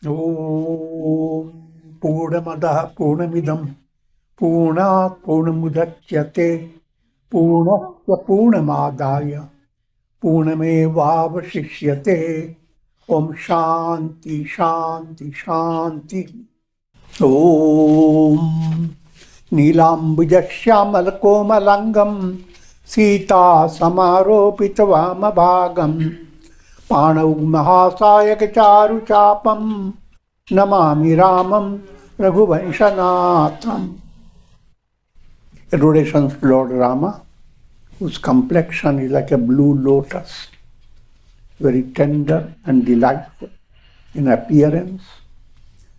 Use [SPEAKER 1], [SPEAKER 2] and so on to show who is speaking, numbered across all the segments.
[SPEAKER 1] ॐ पूर्णमदः पूर्णमिदं पूर्णात् पूर्णमुदच्यते पूर्णस्य पूर्णमादाय पूर्णमेवावशिष्यते। ॐ शान्ति शान्ति शान्ति। ॐ नीलाम्बुजश्यामलकोमलाङ्गं सीतासमारोपितवामभागं पाणौ महासायकचारुचापं नमामि रामं रघुवंशनाथम्. Adorations to Lord Rama, whose complexion is like a blue lotus, very tender and delightful in appearance.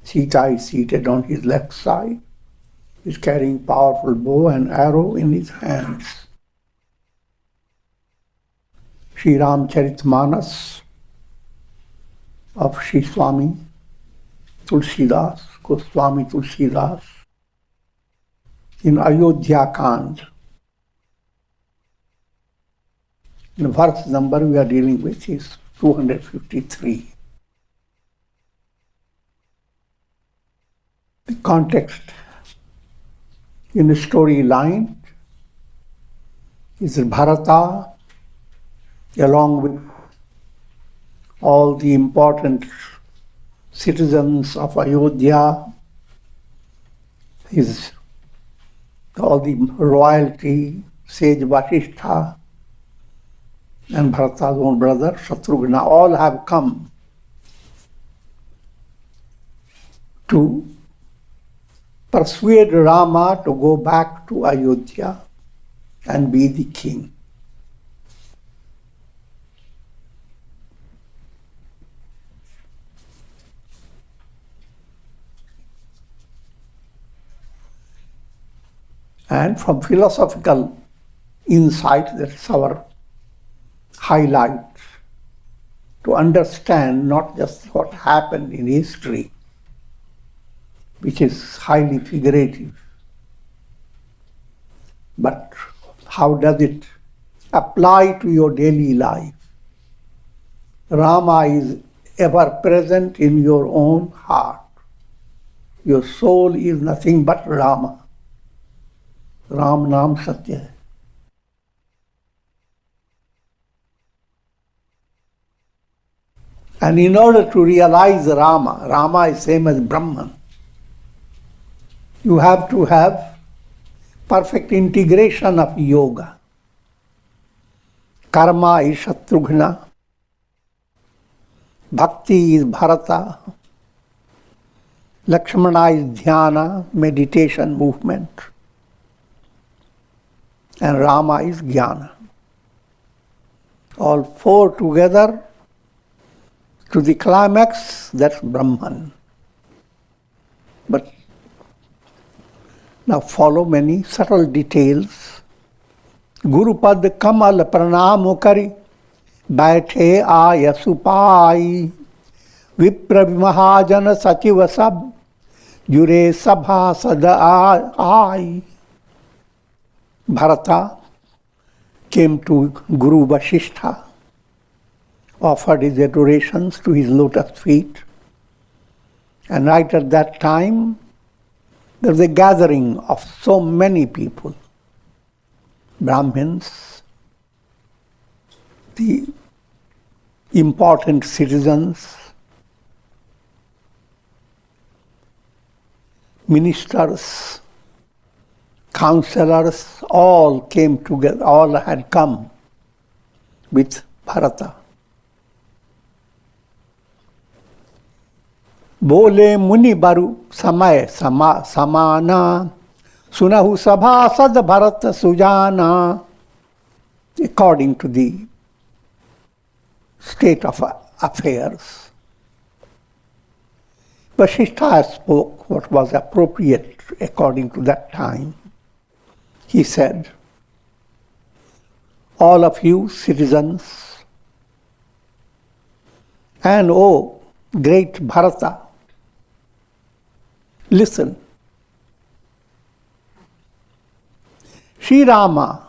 [SPEAKER 1] Sita is seated on his left side. He is carrying powerful bow and arrow in his hands. Sri Ramcharitmanas of Sri Swami Tulsidas, Goswami Tulsidas, in Ayodhya Kand. The verse number we are dealing with is 253. The context in the storyline is Bharata, along with all the important citizens of Ayodhya, all the royalty, sage Vasishtha, and Bharata's own brother Shatrughna, all have come to persuade Rama to go back to Ayodhya and be the king. And from philosophical insight, that's our highlight, to understand not just what happened in history, which is highly figurative, but how does it apply to your daily life? Rama is ever present in your own heart. Your soul is nothing but Rama. Ram Naam Satya hai. And in order to realize Rama, Rama is same as Brahman. You have to have perfect integration of yoga. Karma is Shatrughna, Bhakti is Bharata, Lakshmana is Dhyana, meditation, movement, and Rama is Jnana. All four together to the climax, that's Brahman. But now follow many subtle details. Guru Pad Kamal Pranam Kari Baithe Aya Supai Vipra Mahajana Sachiva Sab Jure Sabha Sada Ai. Bharata came to Guru Vasishtha, offered his adorations to his lotus feet, and right at that time there was a gathering of so many people, Brahmins, the important citizens, ministers, counselors, all came together, all had come with Bharata. Bole muni baru samay samana sunahu sabhasad bharata sujana, according to the state of affairs. Vasishtha spoke what was appropriate according to that time. He said, all of you citizens, and O great Bharata, listen. Sri Rama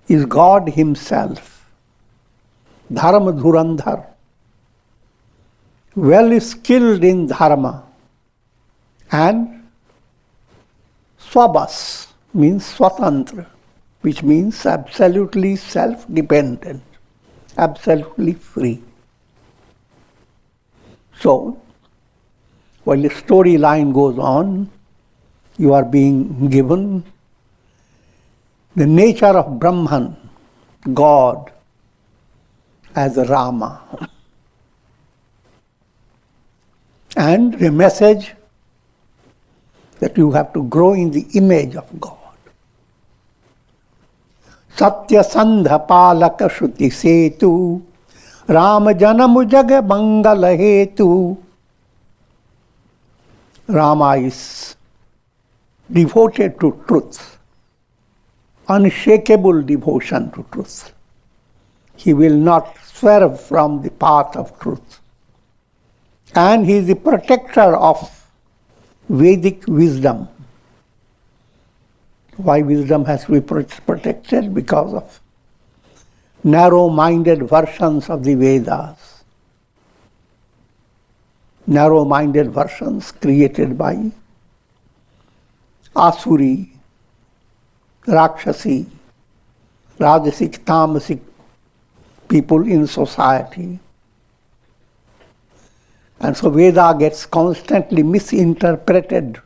[SPEAKER 1] is God himself, Dharma Dhurandhar, well skilled in dharma, and swabas means swatantra, which means absolutely self-dependent, absolutely free. So, while the storyline goes on, you are being given the nature of Brahman, God, as a Rama. And the message that you have to grow in the image of God. Satya Sandha Palaka Shruti Setu Rama Janamu Jaga Mangala Hetu. Rama is devoted to truth, unshakable devotion to truth. He will not swerve from the path of truth. And he is the protector of Vedic wisdom. Why wisdom has to be protected? Because of narrow-minded versions of the Vedas. Narrow-minded versions created by Asuri, Rakshasi, Rajasic, Tamasic people in society. And so Veda gets constantly misinterpreted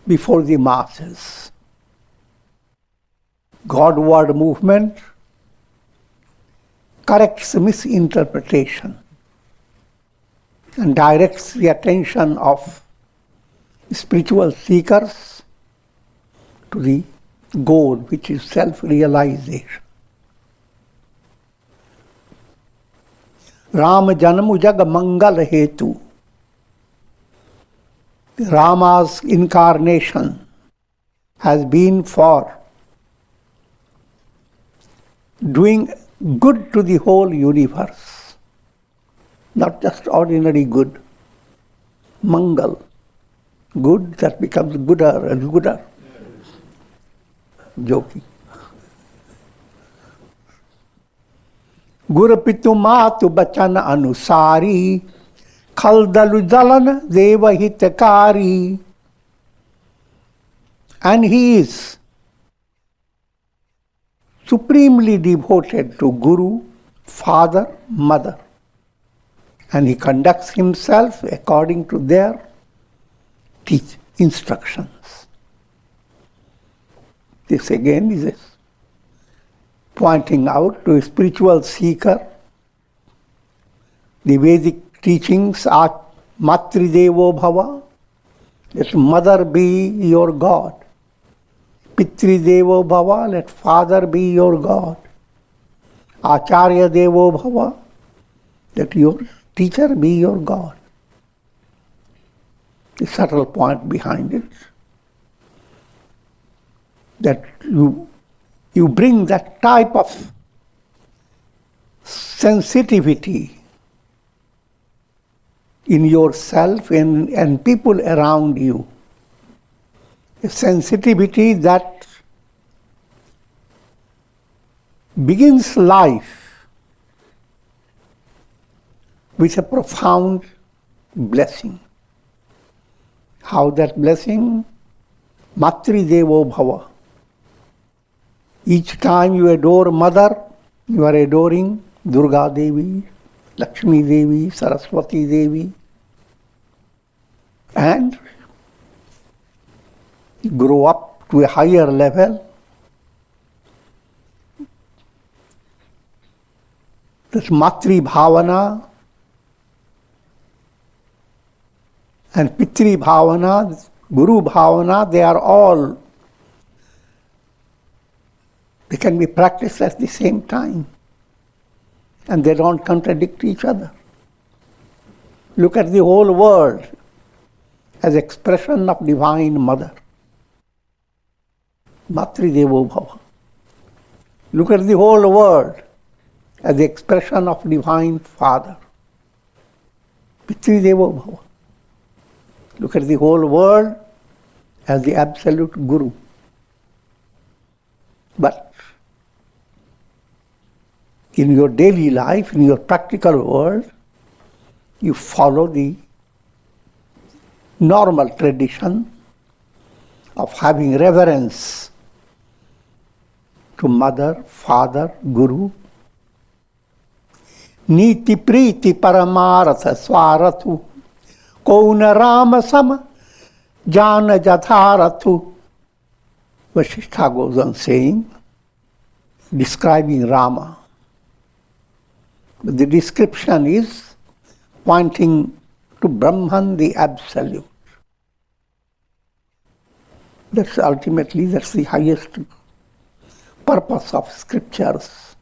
[SPEAKER 1] before the masses. Godward movement corrects misinterpretation and directs the attention of spiritual seekers to the goal, which is self-realization. Rama Janamu Jaga Mangala Hetu. Rama's incarnation has been for doing good to the whole universe, not just ordinary good. Mangal, good that becomes gooder and gooder. Joking. Gurapitu Matu Bachana Anusari Khaldalu Jalana Devahitakari. And he is supremely devoted to Guru, Father, Mother. And he conducts himself according to their instructions. This again is pointing out to a spiritual seeker the Vedic teachings are Matridevo Bhava, let mother be your God. Pitridevo Bhava, let father be your God. Acharya Devo Bhava, let your teacher be your God. The subtle point behind it, that you bring that type of sensitivity in yourself and people around you. A sensitivity that begins life with a profound blessing. How that blessing? Matridevo Bhava. Each time you adore Mother, you are adoring Durga Devi, Lakshmi Devi, Saraswati Devi. And you grow up to a higher level. This Matri Bhavana and Pitri Bhavana, Guru Bhavana, they can be practiced at the same time. And they don't contradict each other. Look at the whole world as expression of Divine Mother. Matridevo Bhava. Look at the whole world as the expression of Divine Father. Pitridevo Bhava. Look at the whole world as the absolute Guru. But in your daily life, in your practical world, you follow the normal tradition of having reverence to mother, father, guru. Niti priti paramartha swarathu kauna rama sama jana jatharathu. Vasishtha goes on saying, describing Rama. The description is pointing to Brahman, the Absolute. That's the highest purpose of scriptures.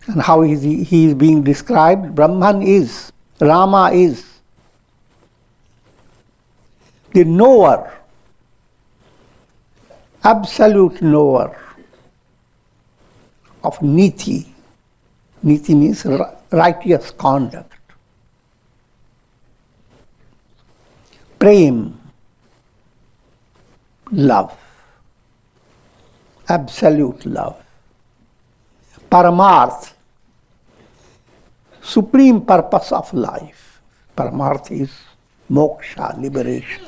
[SPEAKER 1] And how he is being described? Brahman is, Rama is the knower, absolute knower of Niti. Niti means righteous conduct. Prem, love, absolute love. Paramarth, supreme purpose of life. Paramarth is moksha, liberation.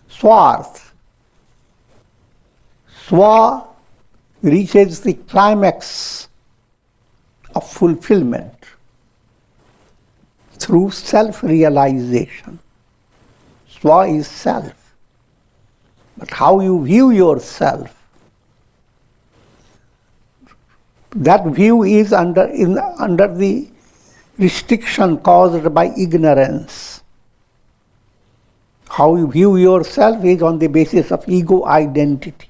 [SPEAKER 1] Swarth, Swa reaches the climax of fulfillment through self-realization. Swa is self. But how you view yourself, that view is under the restriction caused by ignorance. How you view yourself is on the basis of ego identity.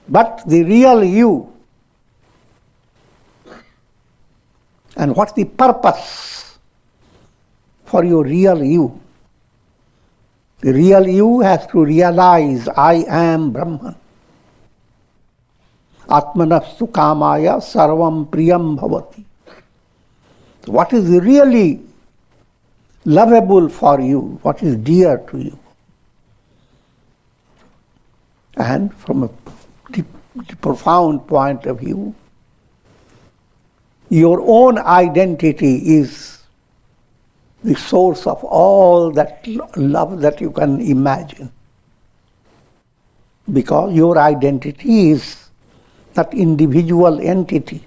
[SPEAKER 1] But the real you, and what's the purpose for your real you? The real you has to realize, I am Brahman. Atmanastu kamaya sarvam priyam bhavati. What is really lovable for you, what is dear to you? And from a deep, profound point of view, your own identity is the source of all that love that you can imagine. Because your identity is that individual entity.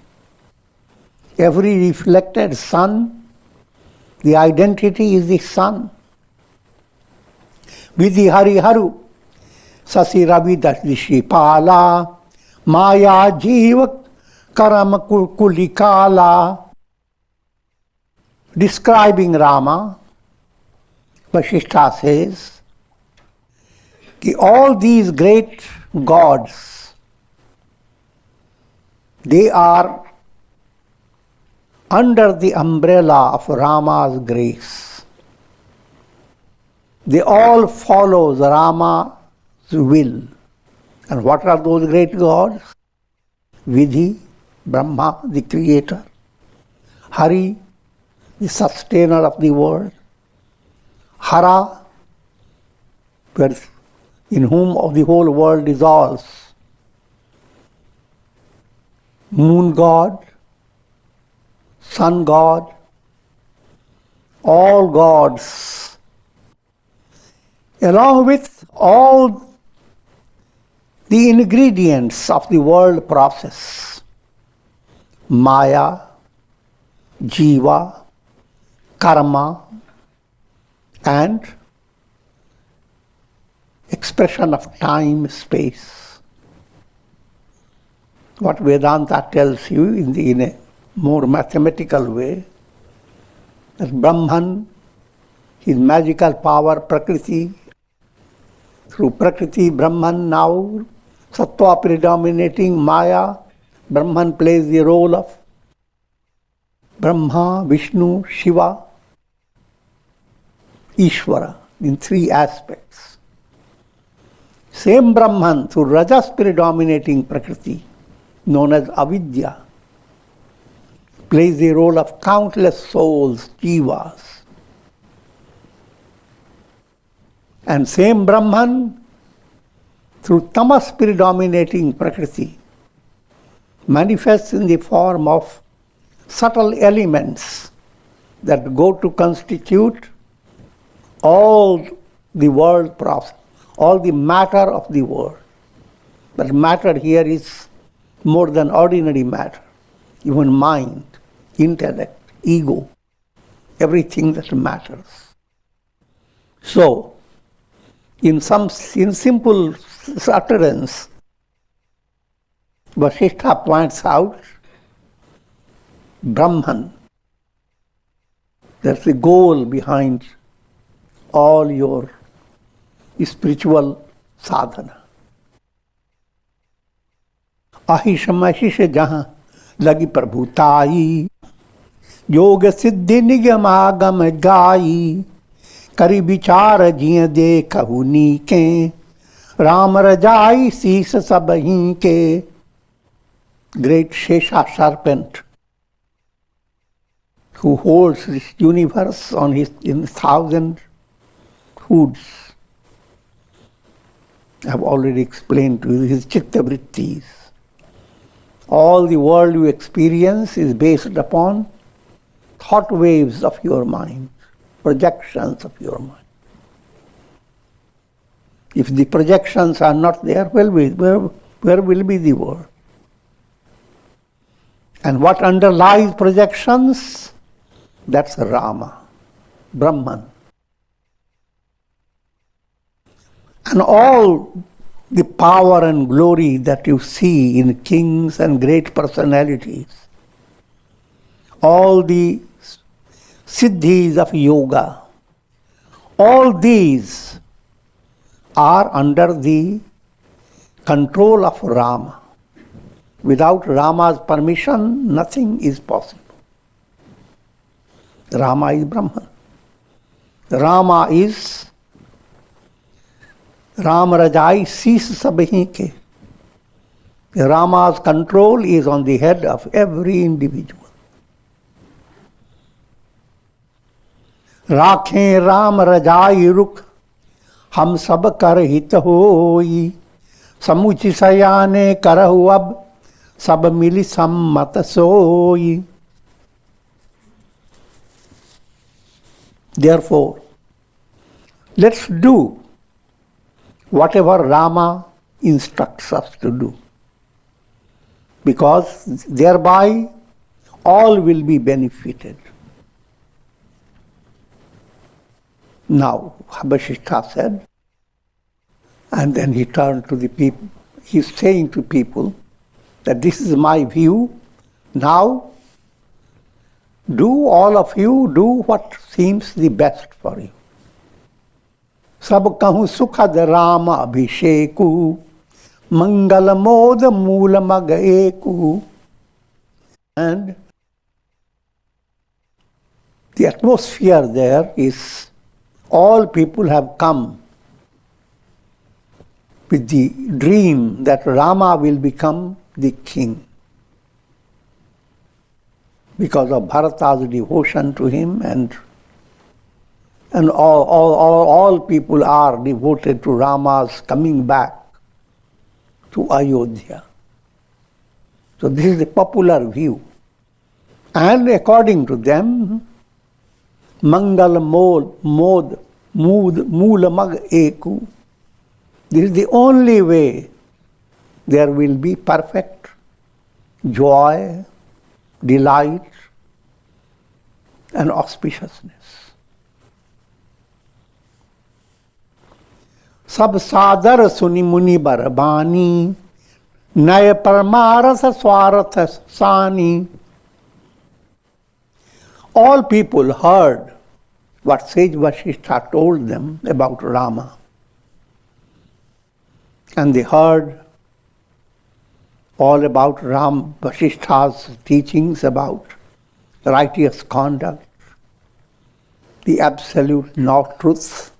[SPEAKER 1] Every reflected sun, the identity is the sun. Vidhi Hari Haru, Sasi Ravi Dashdishi Pala, Maya Jiva Karam Kulikala. Describing Rama, Vasishtha says, that all these great gods, they are under the umbrella of Rama's grace. They all follow Rama's will. And what are those great gods? Vidhi, Brahma, the creator. Hari, the sustainer of the world. Hara, in whom the whole world dissolves. Moon god, sun god, all gods, along with all the ingredients of the world process. Maya, Jiva, Karma, and expression of time, space. What Vedanta tells you in a more mathematical way, that Brahman, his magical power, Prakriti, through Prakriti, Brahman now, Sattva predominating, Maya, Brahman plays the role of Brahma, Vishnu, Shiva, Ishvara, in three aspects. Same Brahman through Rajas predominating Prakriti, known as Avidya, plays the role of countless souls, jivas. And same Brahman through Tamas predominating Prakriti manifests in the form of subtle elements that go to constitute all the world process, all the matter of the world. But matter here is more than ordinary matter, even mind, intellect, ego, everything that matters. So, in simple utterance, Vasishtha points out Brahman. That's the goal behind all your spiritual sadhana. आहिषम आशीष जहाँ लगी प्रभुताई, योग सिद्धि निगम आगम गाई, करी विचार जिय देखहु नीके, राम रजाई शीस सबही के. Great Shesha serpent, who holds this universe in 1,000 hoods. I have already explained to you his chitta vrittis. All the world you experience is based upon thought waves of your mind, projections of your mind. If the projections are not there, where will be the world? And what underlies projections? That's Rama, Brahman. And all the power and glory that you see in kings and great personalities, all the siddhis of yoga, all these are under the control of Rama. Without Rama's permission, nothing is possible. Rama is Brahman. Rama is Ram Rajai Sis Sabhi Ke. Rama's control is on the head of every individual. Rakhe Ram Rajai Ruk, Ham Sab Kar Hit Hoi, Samuchi Sayane Karahu Ab, Sab Mili Sammat Soi. Therefore, let's do whatever Rama instructs us to do, because thereby all will be benefited. Now, Vasishtha said, and then he turned to the people. He's saying to people that this is my view. Now, all of you do what seems the best for you. सब कहूँ सुखद राम अभिषेकु, मंगल मोद मूल मग एकु. And the atmosphere there is, all people have come with the dream that Rama will become the king, because of Bharata's devotion to him, and all people are devoted to Rama's coming back to Ayodhya. So this is the popular view. And according to them, Mangal Mod Moola Mag Eku, this is the only way there will be perfect joy, delight, and auspiciousness. सब सादर सुनि मुनि बरबानी, नय परमारस स्वार्थ सानी. All people heard what sage Vasishtha told them about Rama. And they heard all about Vasishtha's teachings about righteous conduct, the absolute truth,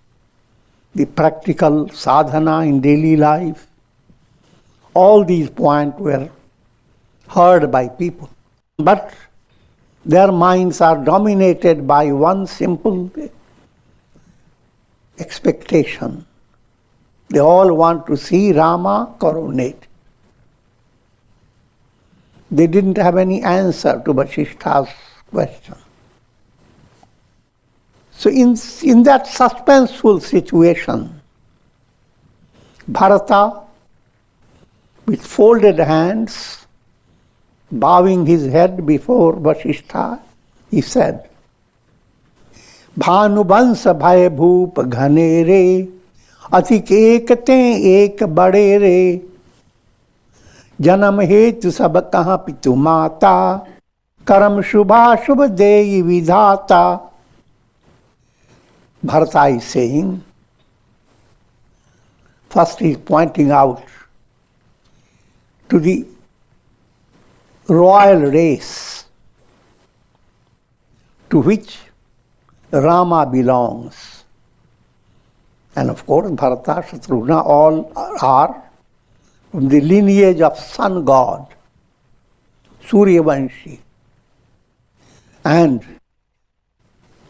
[SPEAKER 1] the practical sadhana in daily life. All these points were heard by people. But their minds are dominated by one simple expectation. They all want to see Rama coronate. they didn't have any answer to Vasishtha's question. So in that suspenseful situation, Bharata, with folded hands, bowing his head before Vasishtha, he said, Bhanubhansa bhai bhoop ghane re, atik ek te ek bade re, janam hetu sab kaha pitu mata, karam shubha shubh deyi vidhata. Bharata is saying, first he is pointing out to the royal race to which Rama belongs. And of course, Bharata, Shatrugna, all are from the lineage of sun god, Suryavanshi. And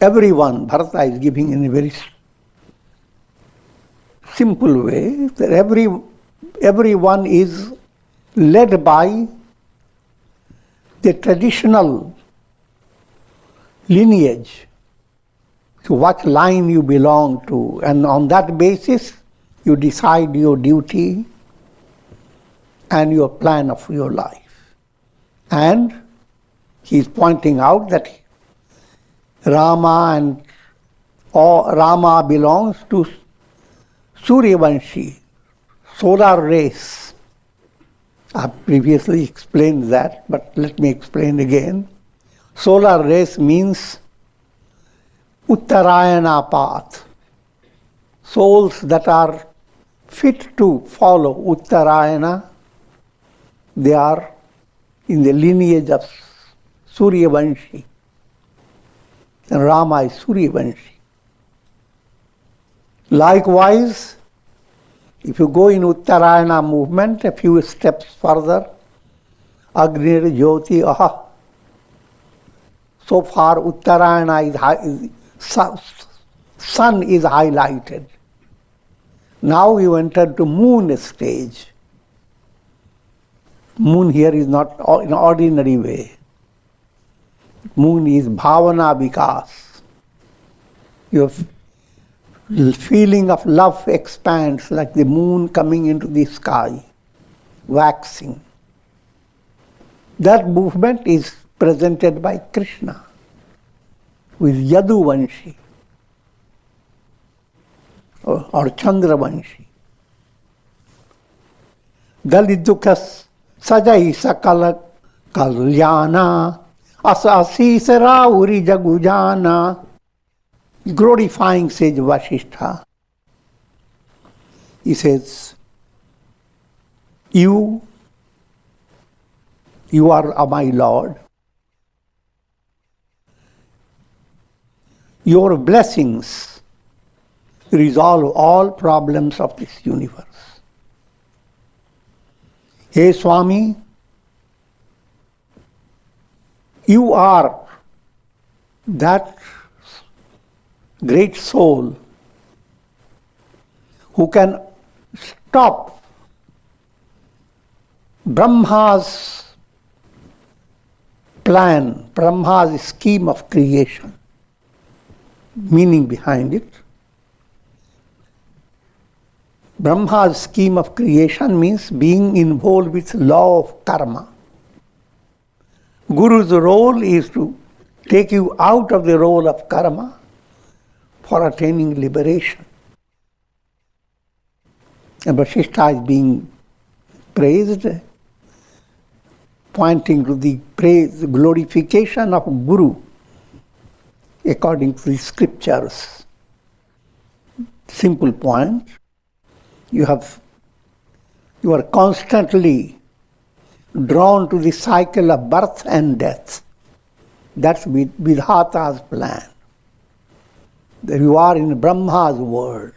[SPEAKER 1] everyone, Bharata is giving in a very simple way, that everyone is led by the traditional lineage, to what line you belong to, and on that basis you decide your duty and your plan of your life. And he is pointing out that Rama belongs to Suryavanshi, solar race. I have previously explained that, but let me explain again. Solar race means Uttarayana path. Souls that are fit to follow Uttarayana, they are in the lineage of Suryavanshi. And Rama is Suryavanshi. Likewise, if you go in Uttarayana movement a few steps further, Agnir Jyoti Aha. So far Uttarayana sun is highlighted. Now you enter to moon stage. Moon here is not in an ordinary way. Moon is bhavana vikas. Your feeling of love expands like the moon coming into the sky, waxing. That movement is presented by Krishna with Yaduvanshi or Chandravanshi. Dalidukas sajai sakala kalyana asasisara uri jagujana. Glorifying sage Vasishtha. He says, you are my Lord. Your blessings resolve all problems of this universe. Hey Swami, you are that great soul who can stop Brahma's plan, Brahma's scheme of creation. Meaning behind it, Brahma's scheme of creation means being involved with law of karma. Guru's role is to take you out of the role of karma for attaining liberation. And Vasishtha is being praised, pointing to the praise, glorification of Guru according to the scriptures. Simple point. You are constantly drawn to the cycle of birth and death. That's Vidhata's plan. That you are in Brahma's world,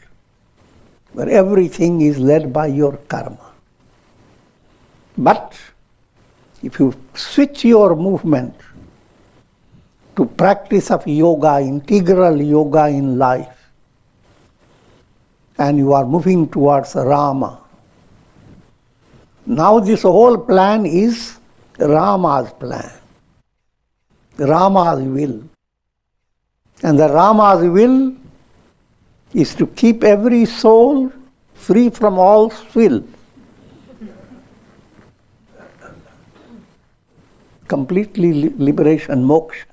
[SPEAKER 1] where everything is led by your karma. But if you switch your movement to practice of yoga, integral yoga in life, and you are moving towards Rama, now this whole plan is Rama's plan, Rama's will. And the Rama's will is to keep every soul free from all swill. Completely liberation, moksha.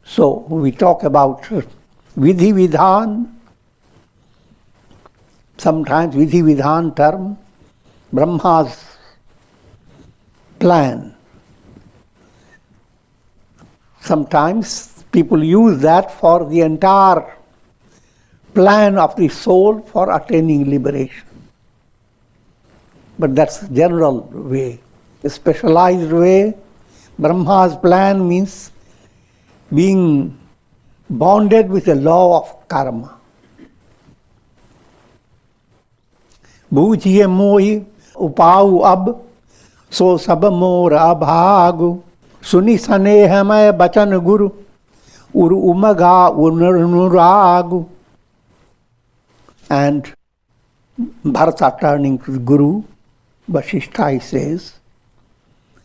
[SPEAKER 1] So we talk about vidhi vidhan, sometimes vidhi vidhan term, Brahma's plan. Sometimes people use that for the entire plan of the soul for attaining liberation. But that's the general way. A specialized way, Brahma's plan means being bonded with the law of karma. Bhujiye mohi upau ab, so sab mor abhagu, suni saneha may bachan guru, uru umaga unuragu. And Bharata turning to the Guru, Vasishtha says,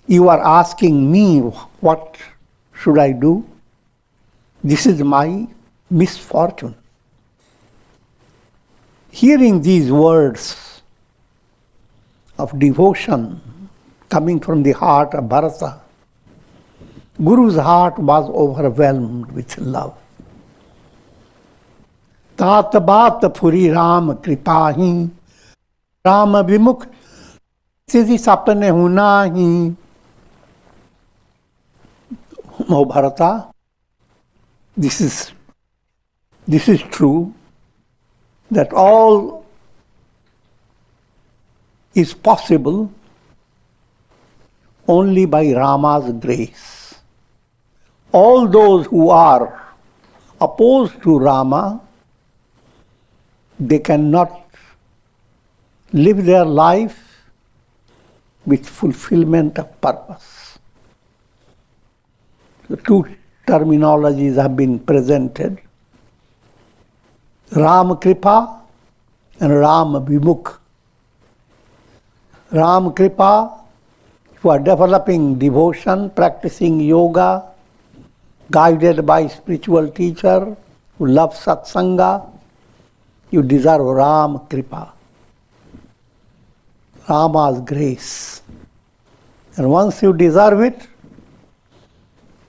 [SPEAKER 1] you are asking me what should I do? This is my misfortune. Hearing these words of devotion coming from the heart of Bharata, Guru's heart was overwhelmed with love. तात बात फुरी राम कृपाही, राम विमुख सिद्धि सपने हुना ही. O Bharata, this is true, that all is possible only by Rama's grace. All those who are opposed to Rama, they cannot live their life with fulfillment of purpose. The two terminologies have been presented, Ram Kripa and Ram Vimukh. Ram Kripa, who are developing devotion, practicing yoga, guided by spiritual teacher, who love satsanga, you deserve Ram Kripa, Rama's grace. And once you deserve it,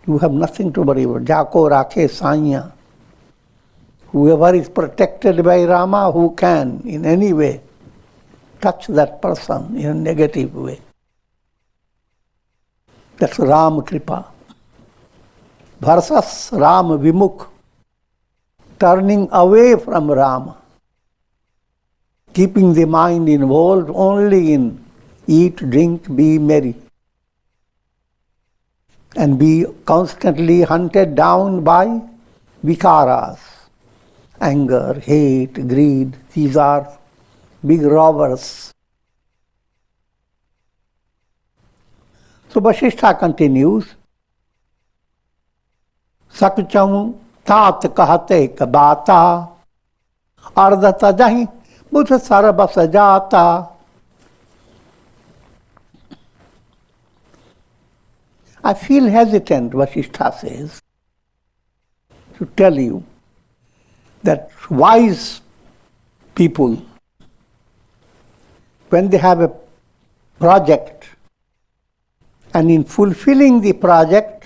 [SPEAKER 1] you have nothing to worry about. Jako Rakhe Sanya. Whoever is protected by Rama, who can in any way touch that person in a negative way. That's Ram Kripa. Versus Ram Vimukh, turning away from Rama, keeping the mind involved only in eat, drink, be merry, and be constantly hunted down by vikaras, anger, hate, greed. These are big robbers. So Vasishtha continues, Sakcham tat kahate kabata, ardata jahi buddha sarva sajata. I feel hesitant, Vasishtha says, to tell you that wise people, when they have a project, and in fulfilling the project,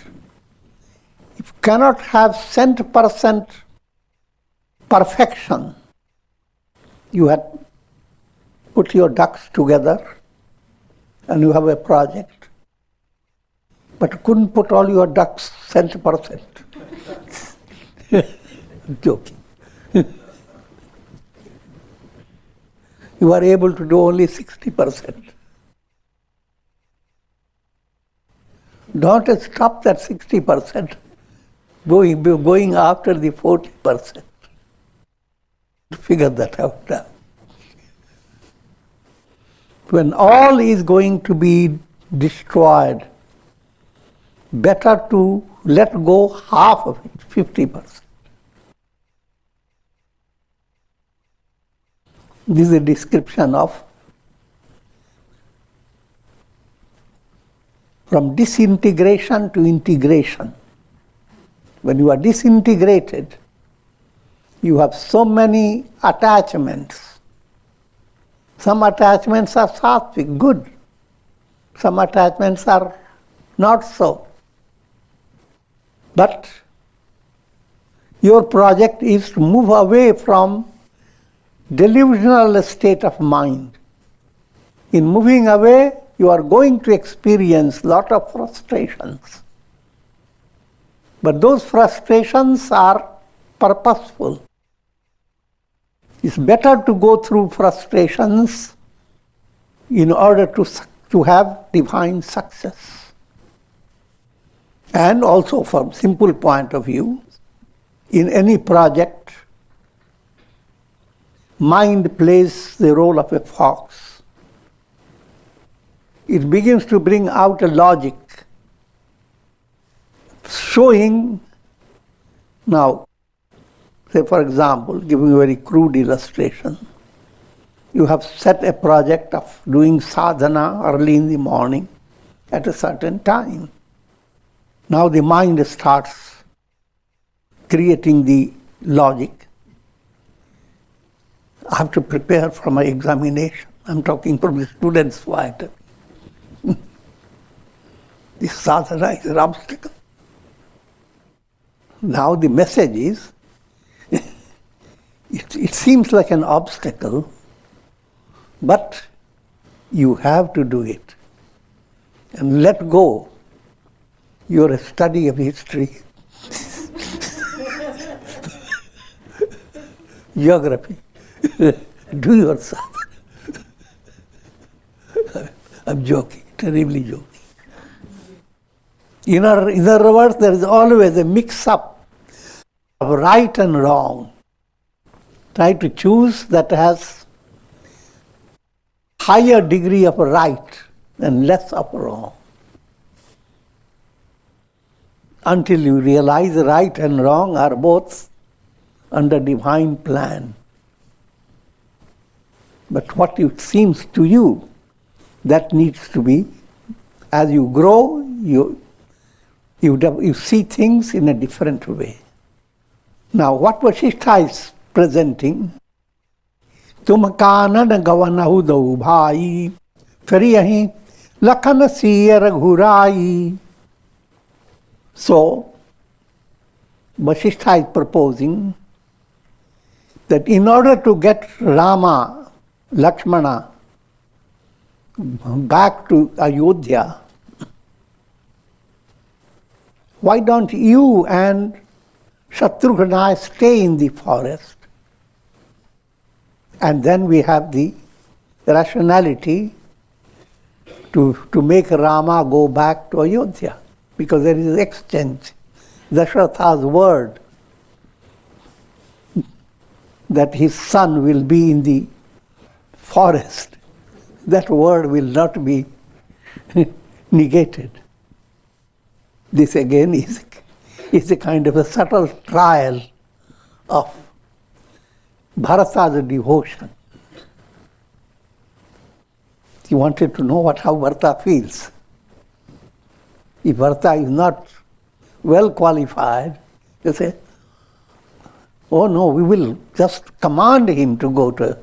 [SPEAKER 1] if you cannot have 100% perfection, you had put your ducks together and you have a project. But you couldn't put all your ducks 100%. Joking. You are able to do only 60%. Don't stop that 60%, going after the 40%. Figure that out now. When all is going to be destroyed, better to let go half of it, 50%. This is a description of from disintegration to integration. When you are disintegrated, you have so many attachments. Some attachments are sattvic, good. Some attachments are not so. But your project is to move away from delusional state of mind. In moving away, you are going to experience lot of frustrations. But those frustrations are purposeful. It's better to go through frustrations in order to have divine success. And also from simple point of view, in any project, mind plays the role of a fox. It begins to bring out a logic, showing, now, say for example, giving a very crude illustration, you have set a project of doing sadhana early in the morning at a certain time. Now the mind starts creating the logic. I have to prepare for my examination. I'm talking from the student's point of view. This sadhana is an obstacle. Now the message is, it seems like an obstacle, but you have to do it. And let go your study of history, geography. Do your sadhana. I'm joking, terribly joking. In other words, there is always a mix-up of right and wrong. Try to choose that has higher degree of right and less of wrong. Until you realize right and wrong are both under divine plan. But what it seems to you, that needs to be, as you grow, you see things in a different way. Now, what Vasishtha is presenting, तुम कानन गवनहु दऊ भाई, फिर यहीं लखन सिय रघुराई. So, Vasishtha is proposing that in order to get Rama, Lakshmana back to Ayodhya, why don't you and Shatrugna stay in the forest? And then we have the rationality to make Rama go back to Ayodhya, because there is exchange. Dasharatha's word that his son will be in the forest, that word will not be negated. This again is a kind of a subtle trial of Bharata's devotion. He wanted to know how Bharata feels. If Bharata is not well qualified, you say, oh no, we will just command him to go to.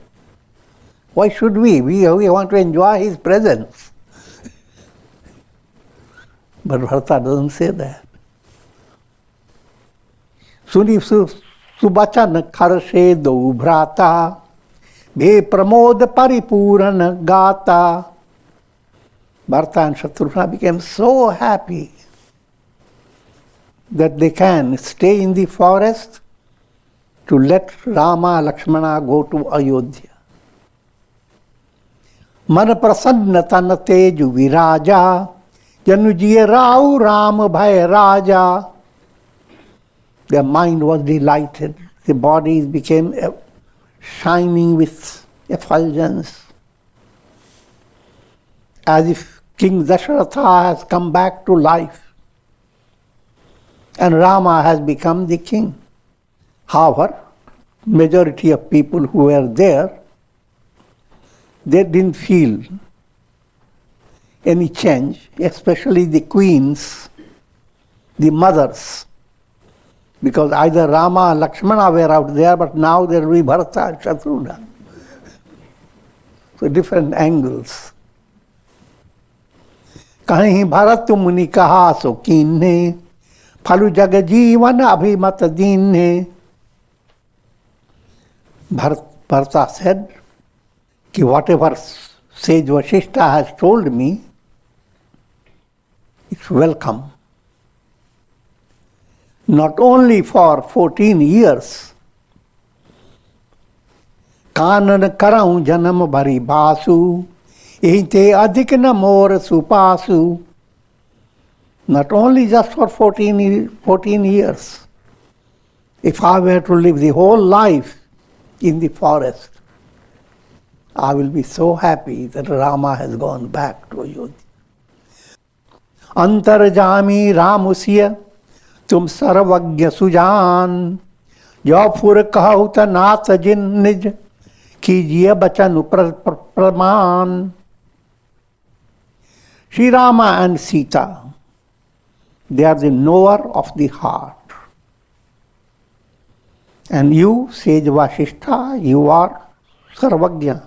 [SPEAKER 1] Why should we? We want to enjoy his presence. But Bharata doesn't say that. Suni subachan kharshe do bhrata, bhe pramod paripuran gata. Bharata and Shatrugna became so happy that they can stay in the forest to let Rama, Lakshmana go to Ayodhya. Man prasanna tan teju viraja, janujiye rao Ram bhai raja. Their mind was delighted. The bodies became shining with effulgence, as if King Dasharatha has come back to life and Rama has become the king. However, majority of people who were there, they didn't feel any change, especially the queens, the mothers, because either Rama and Lakshmana were out there, but now there will be Bharata and Shatrugna. So different angles. कहीं भरत मुनि कहा सो कीन्हे फलु जग जीवन अभिमत दीन्हे. Bharata said, कि whatever sage Vasishtha has told me, it's welcome. Not only for 14 years, कानन करऊं जन्म भरी बासु, इते अधिक न मोर सुपासु. Not only just for 14 years. If I were to live the whole life in the forest, I will be so happy that Rama has gone back to Ayodhya. Antarjami Ramusya तुम सर्वज्ञ सुजान, जो फुर कहु त नाथ जिन निज, कीजिए बचन प्रमाण. Sri Rama and Sita, they are the knower of the heart. And you, sage Vasishtha, you are Sarvagya,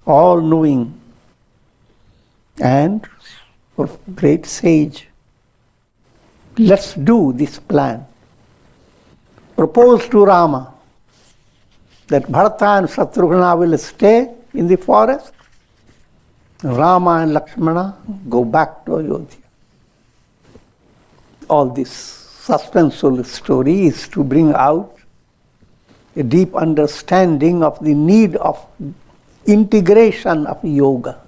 [SPEAKER 1] all-knowing and great sage. Let's do this plan. Propose to Rama that Bharata and Shatrugna will stay in the forest. Rama and Lakshmana go back to Ayodhya. All this suspenseful story is to bring out a deep understanding of the need of integration of yoga,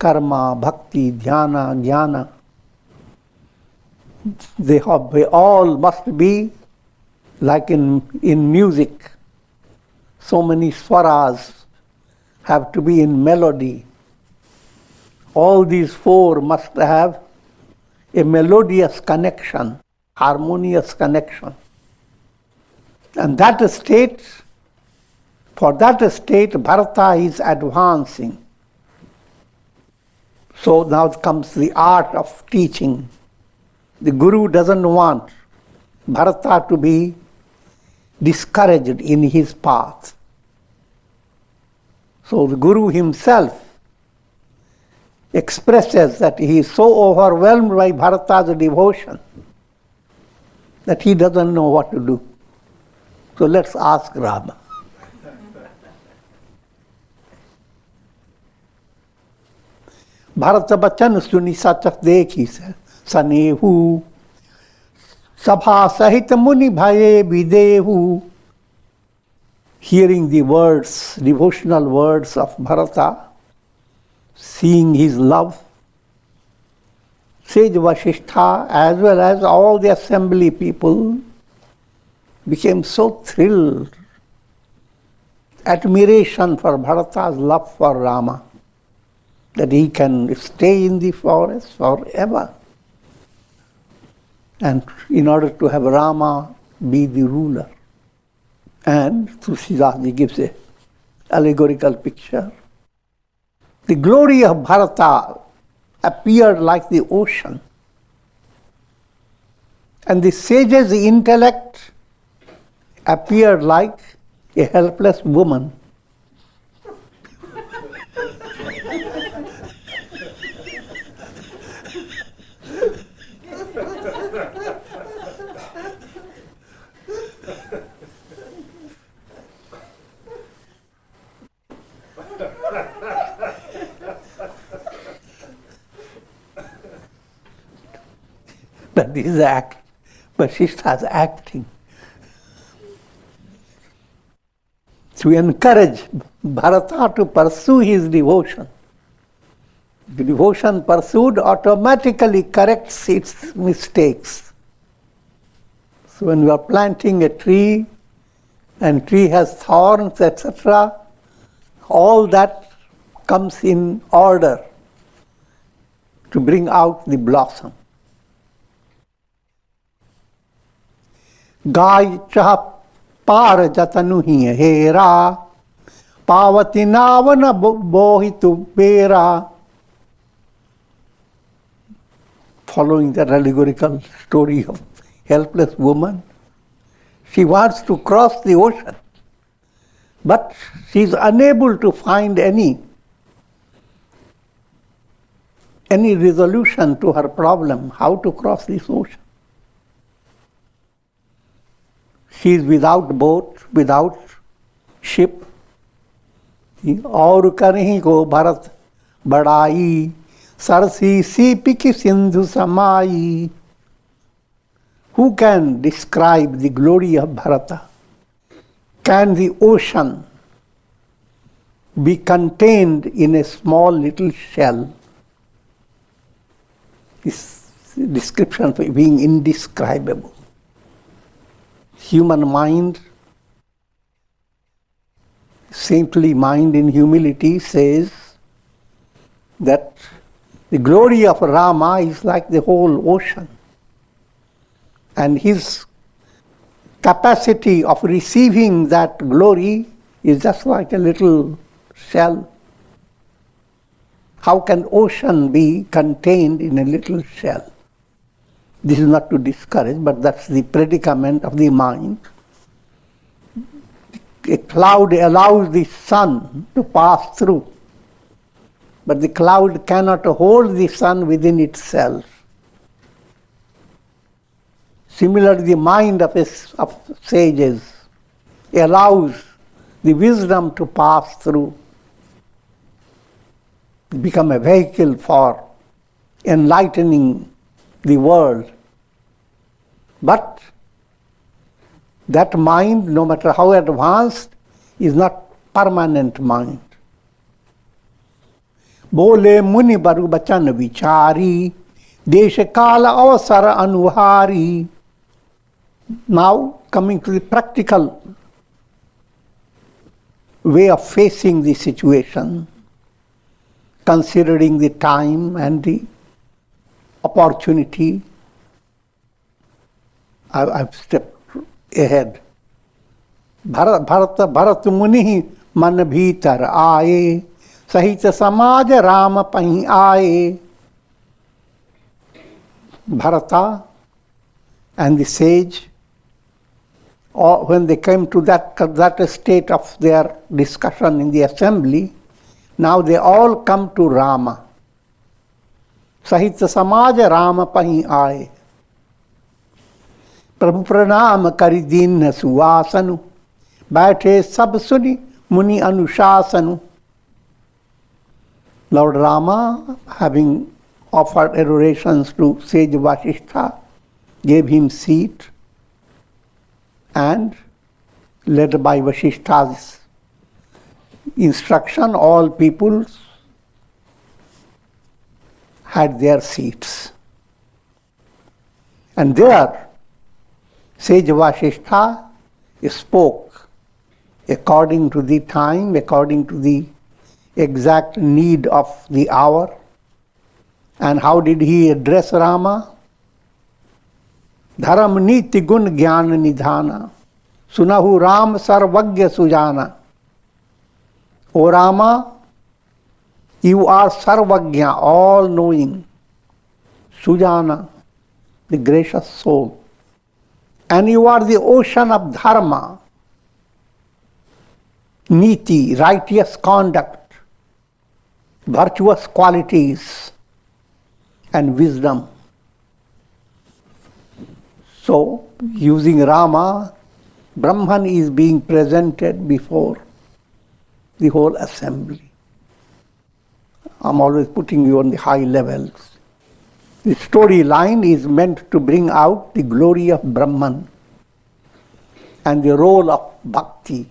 [SPEAKER 1] karma, bhakti, dhyana, jnana. They all must be like in music. So many swaras have to be in melody. All these four must have a melodious connection, harmonious connection. And that state, for that state, Bharata is advancing. So now comes the art of teaching. The Guru doesn't want Bharata to be discouraged in his path. So the Guru himself expresses that he is so overwhelmed by Bharata's devotion that he doesn't know what to do. So let's ask Rama. Bharata bachan suni sachak dekhi sanehu, sabha sahit muni bhaye videhu. Hearing the words, devotional words of Bharata, seeing his love, sage Vasishtha as well as all the assembly people became so thrilled. Admiration for Bharata's love for Rama, that he can stay in the forest forever. And in order to have Rama be the ruler. And Tulsidas gives an allegorical picture. The glory of Bharata appeared like the ocean. And the sage's intellect appeared like a helpless woman. But this is Vasishtha's acting. To encourage Bharata to pursue his devotion. The devotion pursued automatically corrects its mistakes. So when you are planting a tree and tree has thorns, etc., all that comes in order to bring out the blossom. गाय चाह पार जतनु ही हेरा, पावती नावन बोहितु बेरा. following that allegorical story of helpless woman. She wants to cross the ocean, but she is unable to find any resolution to her problem, how to cross this ocean. She is without boat, without ship. और करहीं को भरत बड़ाई, Cersei सीप की सिंधु समाई. Who can describe the glory of Bharata? Can the ocean be contained in a small little shell? This description for being indescribable. Human mind, saintly mind in humility says that the glory of Rama is like the whole ocean. And his capacity of receiving that glory is just like a little shell. How can ocean be contained in a little shell? This is not to discourage, but that's the predicament of the mind. A cloud allows the sun to pass through, but the cloud cannot hold the sun within itself. Similarly, the mind of sages allows the wisdom to pass through, become a vehicle for enlightening the world. But that mind, no matter how advanced, is not permanent mind. Bole muni baru bachan vichari, desha kala avasara anuhari. Now, coming to the practical way of facing the situation, considering the time and the opportunity, I've stepped ahead. Bharat muni man bhitar aaye, sahita samaj Ram pahi aaye. Bharata and the sage, or when they came to that state of their discussion in the assembly, now they all come to Rama. Sahitya samaj Rama pahi aaye. Prabhu pranam kari din suasanu, baithe sab suni muni anushasanu. Lord Rama, having offered adorations to sage Vasishtha, gave him seat, and led by Vasishtha's instruction, all peoples had their seats. And there, sage Vasishtha spoke according to the time, according to the exact need of the hour. And how did he address Rama? Dharam niti gun jnana nidhana, sunahu Ram sarvagya sujana. O Rama, you are sarvagya, all-knowing, sujana, the gracious soul. And you are the ocean of dharma, niti, righteous conduct, virtuous qualities, and wisdom. So, using Rama, Brahman is being presented before the whole assembly. I'm always putting you on the high levels. The storyline is meant to bring out the glory of Brahman and the role of bhakti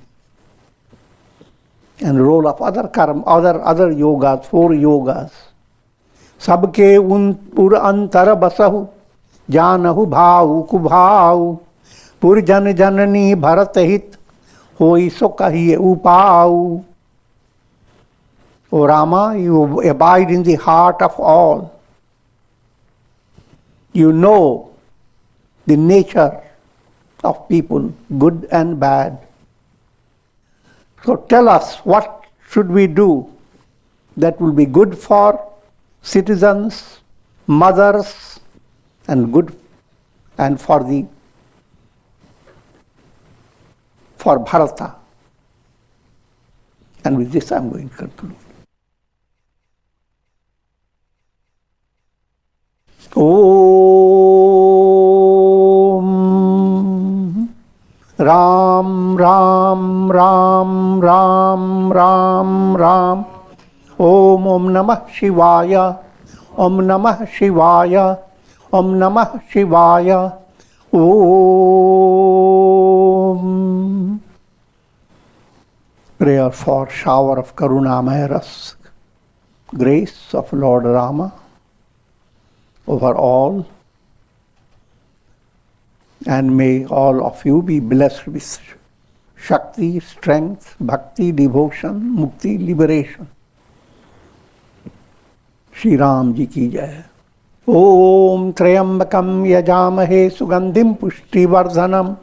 [SPEAKER 1] and the role of other karma, other yogas, 4 yogas. Sabke pur antara basahu, janahu bhau kubhau, pur jan janani bharat hit, hoi so kahiye upau. O Rama, you abide in the heart of all. You know the nature of people, good and bad. So tell us, what should we do that will be good for citizens, mothers, and good and for Bharata. And with this I am going to conclude. Om Ram Ram Ram Ram Ram Ram. Om Namah Shivaya. Om Namah Shivaya. Om Namah Shivaya. Om. Prayer for shower of Karunamaya Ras, grace of Lord Rama over all, and may all of you be blessed with Shakti, strength, Bhakti, devotion, Mukti, liberation. Shri Ram Ji ki jai. Om Trayambakam Yajamahe Sugandhim Pushtivardhanam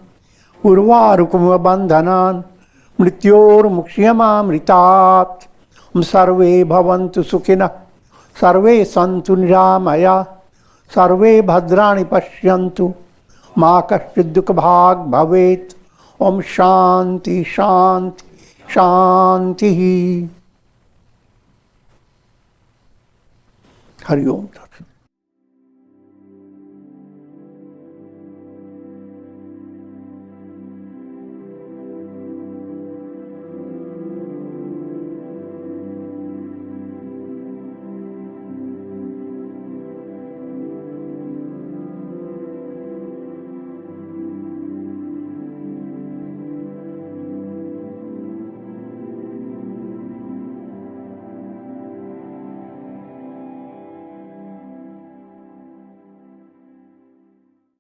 [SPEAKER 1] Urvarukum Bandhanan Mrityor Mukshiyamamritat. Sarve bhavantu sukhina, sarve santu niramaya, sarve bhadrani pashyantu, ma kaschid dukha bhag bhavet. Om Shanti Shanti Shanti. Hari Om.